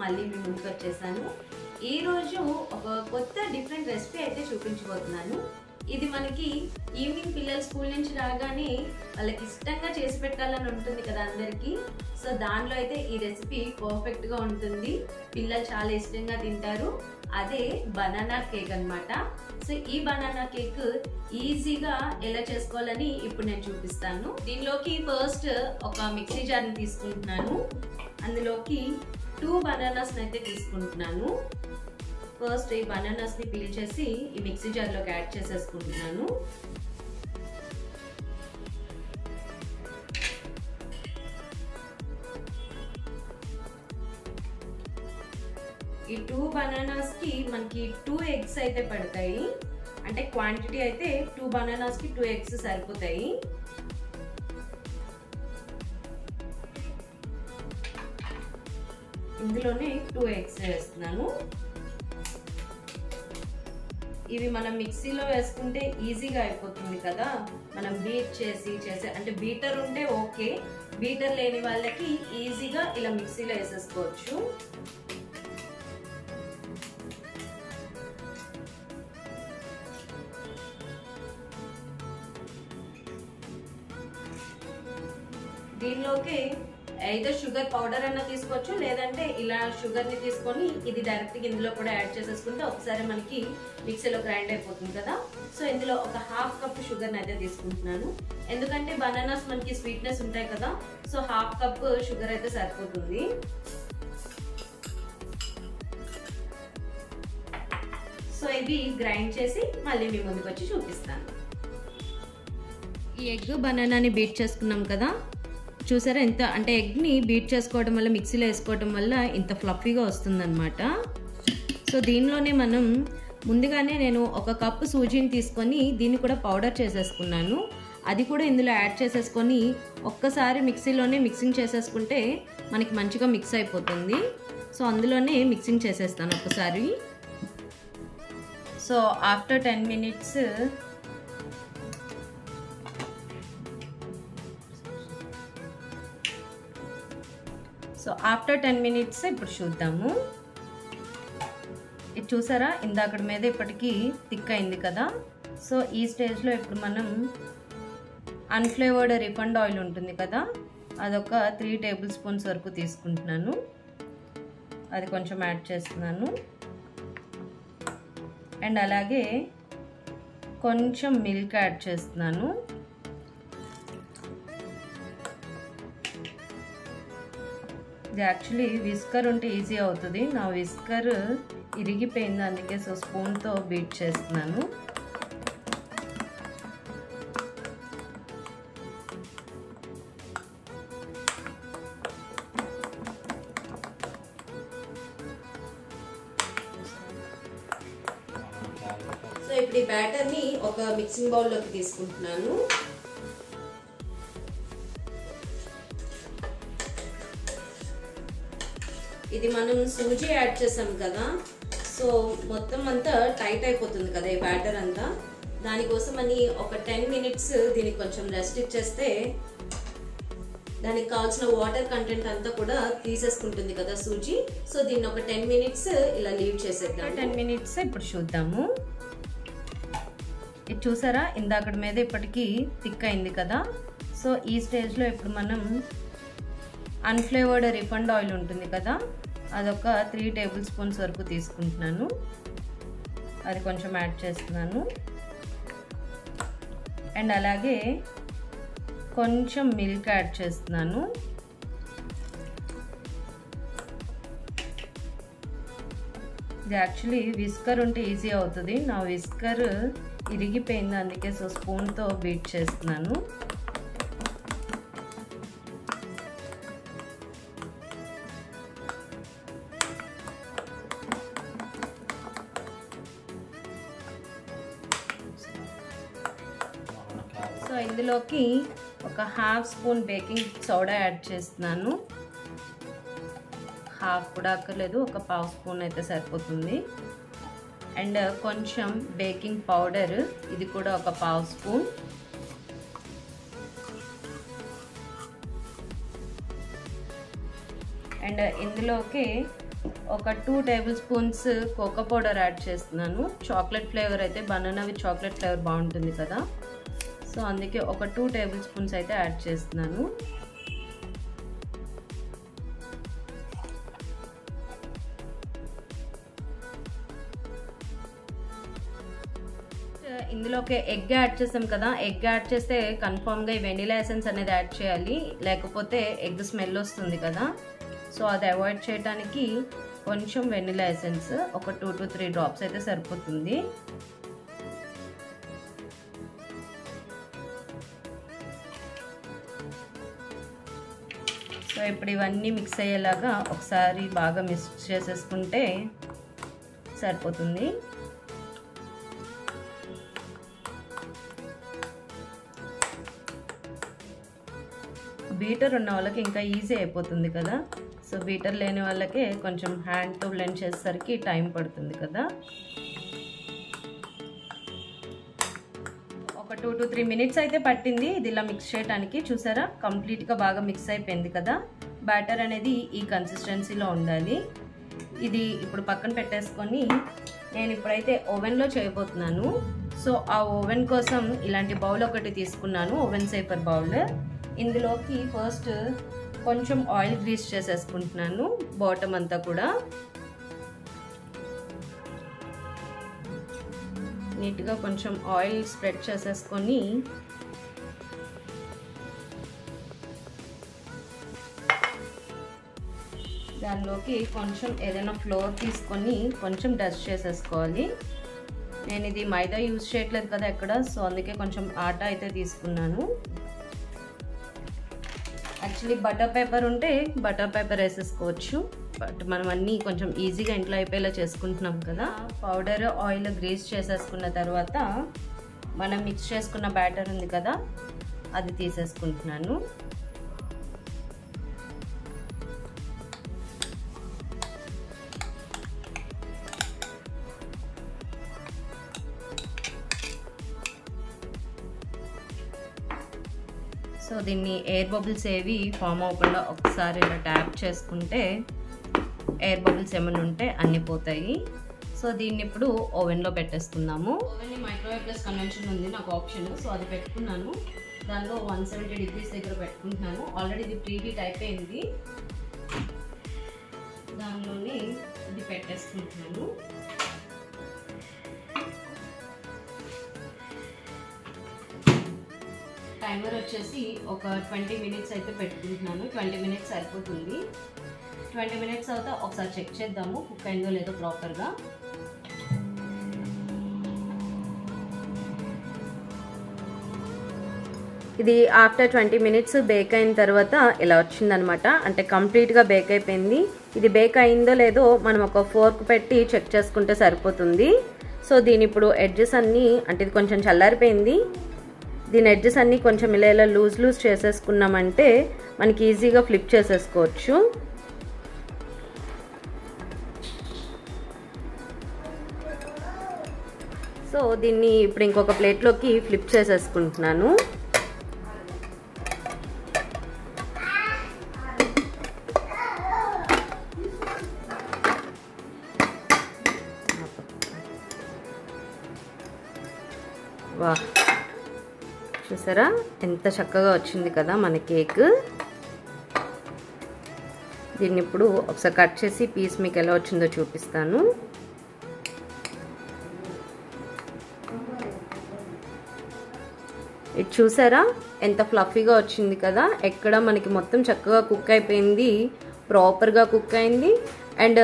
మళ్ళీ మీ ముందుకు వచ్చేసాను. ఈరోజు ఒక కొత్త డిఫరెంట్ రెసిపీ అయితే చూపించబోతున్నాను. ఇది మనకి ఈవినింగ్ పిల్లలు స్కూల్ నుంచి రాగానే వాళ్ళకి ఇష్టంగా చేసి పెట్టాలని ఉంటుంది కదా అందరికీ. సో దానిలో అయితే ఈ రెసిపీ పర్ఫెక్ట్గా ఉంటుంది, పిల్లలు చాలా ఇష్టంగా తింటారు. అదే బనానా కేక్ అన్నమాట. సో ఈ బనానా కేక్ ఈజీగా ఎలా చేసుకోవాలని ఇప్పుడు నేను చూపిస్తాను. దీనిలోకి ఫస్ట్ ఒక మిక్సీ జార్ని తీసుకుంటున్నాను. అందులోకి 2 బనానాస్ అయితే తీసుకుంటున్నాను. ఫస్ట్ ఈ బనానాస్ ని పీల్ చేసి ఈ మిక్సీ జార్లోకి యాడ్ చేసేసుకుంటున్నాను. ఈ 2 బనానాస్ కి మనకి 2 ఎగ్స్ అయితే పడతాయి. అంటే క్వాంటిటీ అయితే 2 బనానాస్ కి 2 ఎగ్స్ సరిపోతాయి. ఇందులోనే 2 ఎగ్స్ వేస్తున్నాను. ఇవి మనం మిక్సీలో వేసుకుంటే ఈజీగా అయిపోతుంది కదా, మనం బీట్ చేసి అంటే బీటర్ ఉంటే ఓకే, బీటర్ లేని వాళ్ళకి ఈజీగా ఇలా మిక్సీలో వేసేసుకోవచ్చు. దీనిలోకి అయితే షుగర్ పౌడర్ అన్న తీసుకోవచ్చు, లేదంటే ఇలా షుగర్ ని తీసుకొని ఇది డైరెక్ట్ గా ఇందులో కూడా యాడ్ చేసేసుకుంటే ఒకసారి మనకి మిక్సీలో గ్రైండ్ అయిపోతుంది కదా. సో ఇందులో ఒక 1/2 కప్ షుగర్ అయితే తీసుకుంటున్నాను. ఎందుకంటే బనానాస్ మనకి స్వీట్నెస్ ఉంటాయి కదా, సో 1/2 కప్ షుగర్ అయితే సరిపోతుంది. సో ఇవి గ్రైండ్ చేసి మళ్ళీ మీ ముందుకు వచ్చి చూపిస్తాను. ఈ ఎగ్ బనానాని బీట్ చేసుకున్నాం కదా, చూసారా ఎంత అంటే ఎగ్ని బీట్ చేసుకోవడం వల్ల మిక్సీలో వేసుకోవడం వల్ల ఇంత ఫ్లఫీగా వస్తుందన్నమాట. సో దీనిలోనే మనం ముందుగానే నేను 1 కప్పు సూజీని తీసుకొని దీన్ని కూడా పౌడర్ చేసేసుకున్నాను. అది కూడా ఇందులో యాడ్ చేసేసుకొని ఒక్కసారి మిక్సీలోనే మిక్సింగ్ చేసేసుకుంటే మనకి మంచిగా మిక్స్ అయిపోతుంది. సో అందులోనే మిక్సింగ్ చేసేస్తాను ఒకసారి. సో ఆఫ్టర్ 10 మినిట్స్ ఇప్పుడు చూద్దాము. ఇది చూసారా, ఇందాకటి మీద ఇప్పటికీ థిక్ అయింది కదా. సో ఈ స్టేజ్లో ఇప్పుడు మనం అన్ఫ్లేవర్డ్ రిఫైండ్ ఆయిల్ ఉంటుంది కదా, అదొక 3 టేబుల్ స్పూన్స్ వరకు తీసుకుంటున్నాను. అది కొంచెం యాడ్ చేస్తున్నాను. అండ్ అలాగే కొంచెం మిల్క్ యాడ్ చేస్తున్నాను. ఇది యాక్చువల్లీ విస్కర్ ఉంటే ఈజీ అవుతుంది, నా విస్కర్ ఇరిగిపోయింది, అందుకే సో స్పూన్తో బీట్ చేస్తున్నాను. సో ఇప్పుడు ఈ బ్యాటర్ని ఒక మిక్సింగ్ బౌల్లోకి తీసుకుంటున్నాను. ఇది మనం సూజీ యాడ్ చేసాం కదా, సో మొత్తం అంతా టైట్ అయిపోతుంది కదా ఈ బ్యాటర్ అంతా. దానికోసం అని ఒక 10 మినిట్స్ దీనికి కొంచెం రెస్ట్ ఇచ్చేస్తే దానికి కావాల్సిన వాటర్ కంటెంట్ అంతా కూడా తీసేసుకుంటుంది కదా సూజీ. సో దీన్ని ఒక 10 మినిట్స్ ఇలా లీవ్ చేసేద్దాం. 10 మినిట్స్ ఇప్పుడు చూద్దాము. ఇది చూసారా, ఇందాకటి మీద ఇప్పటికీ థిక్ అయింది కదా. సో ఈ స్టేజ్లో ఇప్పుడు మనం అన్ఫ్లేవర్డ్ రిఫైండ్ ఆయిల్ ఉంటుంది కదా, అదొక 3 టేబుల్ స్పూన్స్ వరకు తీసుకుంటున్నాను. అది కొంచెం యాడ్ చేస్తున్నాను. అండ్ అలాగే కొంచెం మిల్క్ యాడ్ చేస్తున్నాను. ఇది యాక్చువల్లీ విస్కర్ ఉంటే ఈజీ అవుతుంది, నా విస్కర్ ఇరిగిపోయింది, అందుకే సో స్పూన్తో బీట్ చేస్తున్నాను. సో ఇందులోకి ఒక 1/2 స్పూన్ బేకింగ్ సోడా యాడ్ చేస్తున్నాను. 1/2 కూడా అక్కర్లేదు, ఒక 1/2 స్పూన్ అయితే సరిపోతుంది. అండ్ కొంచెం బేకింగ్ పౌడర్, ఇది కూడా ఒక 1/2 స్పూన్. అండ్ ఇందులోకి ఒక 2 table spoons cocoa powder add చేస్తున్నాను. చాక్లెట్ ఫ్లేవర్ అయితే బనానా విత్ చాక్లెట్ ఫ్లేవర్ బాగుంటుంది కదా, సో అందుకే ఒక 2 టేబుల్ స్పూన్స్ అయితే యాడ్ చేస్తున్నాను. ఇందులోకి ఎగ్ యాడ్ చేసాం కదా, ఎగ్ యాడ్ చేస్తే కన్ఫామ్గా ఈ వెనిలా ఎసెన్స్ అనేది యాడ్ చేయాలి, లేకపోతే ఎగ్ స్మెల్ వస్తుంది కదా. సో అది అవాయిడ్ చేయడానికి కొంచెం వెనిలా ఎసెన్స్ ఒక 2 to 3 డ్రాప్స్ అయితే సరిపోతుంది. సో ఇప్పుడు ఇవన్నీ మిక్స్ అయ్యేలాగా ఒకసారి బాగా మిక్స్ చేసేసుకుంటే సరిపోతుంది. బీటర్ ఉన్న వాళ్ళకి ఇంకా ఈజీ అయిపోతుంది కదా, సో బీటర్ లేని వాళ్ళకే కొంచెం హ్యాండ్తో బ్లెండ్ చేసేసరికి టైం పడుతుంది కదా. ఒక 2 to 3 మినిట్స్ అయితే పట్టింది ఇది ఇలా మిక్స్ చేయడానికి. చూసారా కంప్లీట్గా బాగా మిక్స్ అయిపోయింది కదా. బ్యాటర్ అనేది ఈ కన్సిస్టెన్సీలో ఉండాలి. ఇది ఇప్పుడు పక్కన పెట్టేసుకొని నేను ఇప్పుడైతే ఓవెన్లో చేయబోతున్నాను. సో ఆ ఓవెన్ కోసం ఇలాంటి బౌల్ ఒకటి తీసుకున్నాను, ఓవెన్ సేఫర్ బౌల్. ఇందులోకి ఫస్ట్ కొంచెం ఆయిల్ గ్రీస్ చేసేసుకుంటున్నాను బాటమ్ అంతా కూడా. నీట్గా కొంచెం ఆయిల్ స్ప్రెడ్ చేసేసుకొని దానిలోకి కొంచెం ఏదైనా ఫ్లోర్ తీసుకొని కొంచెం డస్ట్ చేసేసుకోవాలి. నేను ఇది మైదా యూజ్ చేయట్లేదు కదా ఎక్కడ, సో అందుకే కొంచెం ఆటా అయితే తీసుకున్నాను. యాక్చువల్లీ బటర్ పేపర్ ఉంటే బటర్ పేపర్ వేసేసుకోవచ్చు, బట్ మనం అన్నీ కొంచెం ఈజీగా ఇంట్లో అయిపోయేలా చేసుకుంటున్నాం కదా. పౌడర్ ఆయిల్ గ్రీస్ చేసేసుకున్న తర్వాత మనం మిక్స్ చేసుకున్న బ్యాటర్ ఉంది కదా అది తీసేసుకుంటున్నాను. సో దీన్ని ఎయిర్ బబుల్స్ ఏవి ఫామ్ అవ్వకుండా ఒకసారి ఇలా ట్యాప్ చేసుకుంటే ఎయిర్ బబుల్స్ ఏమైనా ఉంటే అన్నీ పోతాయి. సో దీన్ని ఇప్పుడు ఓవెన్లో పెట్టేసుకుందాము. ఓవెన్ మైక్రోవేవ్ ప్లస్ కన్వెన్షన్ ఉంది నాకు ఆప్షన్, సో అది పెట్టుకున్నాను. దానిలో 170 degrees దగ్గర పెట్టుకుంటున్నాను. ఆల్రెడీ ఇది ప్రీ హీట్ అయిపోయింది. దానిలోనే ఇది పెట్టేసుకుంటున్నాను. టైమర్ వచ్చేసి ఒక 20 minutes అయితే పెట్టుకుంటున్నాను. 20 minutes సరిపోతుంది. 20 minutes అవుతా ఒకసారి చెక్ చేద్దాము కుక్ అయిందో లేదో ప్రాపర్గా. ఇది ఆఫ్టర్ 20 minutes బేక్ అయిన తర్వాత ఇలా వచ్చిందనమాట, అంటే కంప్లీట్గా బేక్ అయిపోయింది. ఇది బేక్ అయిందో లేదో మనం ఒక ఫోర్క్ పెట్టి చెక్ చేసుకుంటే సరిపోతుంది. సో దీని ఇప్పుడు ఎడ్జెస్ అన్నీ, అంటే ఇది కొంచెం చల్లారిపోయింది, దీని ఎడ్జెస్ అన్నీ కొంచెం ఇలా లూజ్ చేసేసుకున్నామంటే మనకి ఈజీగా ఫ్లిప్ చేసేసుకోవచ్చు. సో దీన్ని ఇప్పుడు ఇంకొక ప్లేట్లోకి ఫ్లిప్ చేసేసుకుంటున్నాను. వా, చూసారా ఎంత చక్కగా వచ్చింది కదా మన కేక్. దీన్ని ఇప్పుడు ఒకసారి కట్ చేసి పీస్ మీకు ఎలా వచ్చిందో చూపిస్తాను. ఇది చూసారా ఎంత ఫ్లఫీగా వచ్చింది కదా. ఎక్కడ మనకి మొత్తం చక్కగా కుక్ అయిపోయింది, ప్రాపర్గా కుక్ అయింది. అండ్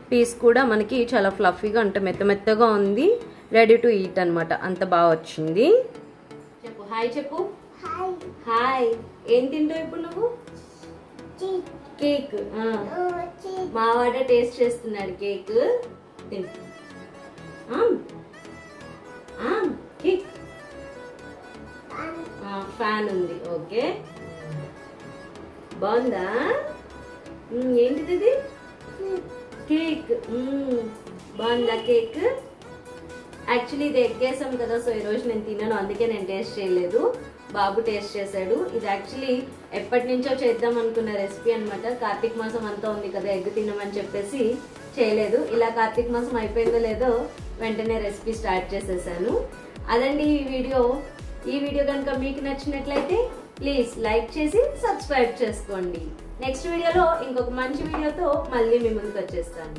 పీస్ కూడా మనకి చాలా ఫ్లఫీగా అంటే మెత్తగా ఉంది. రెడీ టు ఈట్ అనమాట, అంత బాగా వచ్చింది. చెప్పు హాయ్ చెప్పు. హాయ్. ఏం తింటావు ఇప్పుడు నువ్వు? కేక్. మావాడ టేస్ట్ చేస్తున్నాడు కేక్. కేక్ ఫ్యాన్ ఉంది. ఓకే బాగుందా? ఏంటిది ఇది? కేక్ బాగుందా కేక్? యాక్చువల్లీ ఇది ఎగ్ వేసాం కదా, సో ఈ రోజు నేను తిన్నాను, అందుకే నేను టేస్ట్ చేయలేదు. బాబు టేస్ట్ చేశాడు. ఇది యాక్చువల్లీ ఎప్పటి నుంచో చేద్దాం అనుకున్న రెసిపీ అనమాట. కార్తీక మాసం అంతా ఉంది కదా, ఎగ్ తినమని చెప్పేసి చేయలేదు. ఇలా కార్తీక మాసం అయిపోయిందో లేదో వెంటనే రెసిపీ స్టార్ట్ చేసేసాను. అదండి ఈ వీడియో. ఈ వీడియో కనుక మీకు నచ్చినట్లయితే ప్లీజ్ లైక్ చేసి సబ్స్క్రైబ్ చేసుకోండి. నెక్స్ట్ వీడియోలో ఇంకొక మంచి వీడియోతో మళ్ళీ మీ ముందుకు వచ్చేస్తాను.